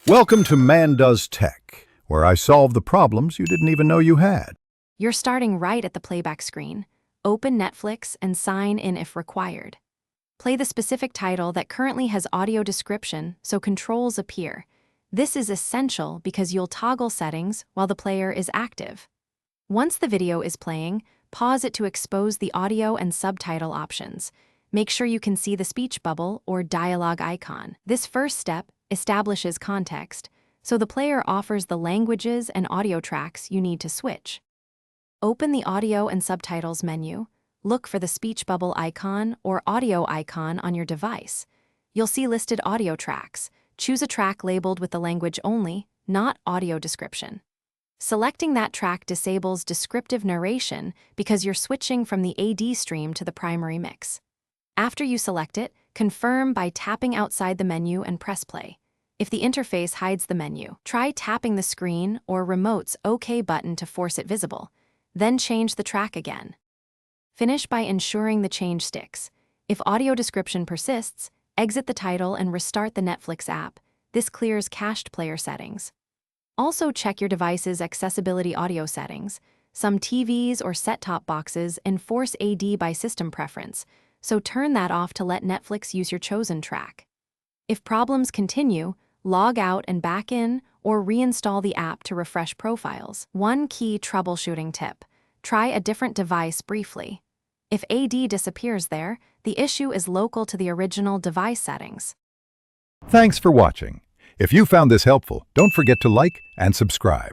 Welcome to Man Does Tech, where I solve the problems you didn't even know you had. You're starting right at the playback screen. Open Netflix and sign in if required. Play the specific title that currently has audio description so controls appear. This is essential because you'll toggle settings while the player is active. Once the video is playing, pause it to expose the audio and subtitle options. Make sure you can see the speech bubble or dialogue icon. This first step establishes context, so the player offers the languages and audio tracks you need to switch. Open the Audio and Subtitles menu, look for the speech bubble icon or audio icon on your device. You'll see listed audio tracks. Choose a track labeled with the language only, not audio description. Selecting that track disables descriptive narration because you're switching from the AD stream to the primary mix. After you select it, confirm by tapping outside the menu and press play. If the interface hides the menu, try tapping the screen or remote's OK button to force it visible. Then change the track again. Finish by ensuring the change sticks. If audio description persists, exit the title and restart the Netflix app. This clears cached player settings. Also check your device's accessibility audio settings. Some TVs or set-top boxes enforce AD by system preference, so turn that off to let Netflix use your chosen track. If problems continue, log out and back in or reinstall the app to refresh profiles. One key troubleshooting tip: try a different device briefly. If AD disappears there, the issue is local to the original device settings. Thanks for watching. If you found this helpful, don't forget to like and subscribe.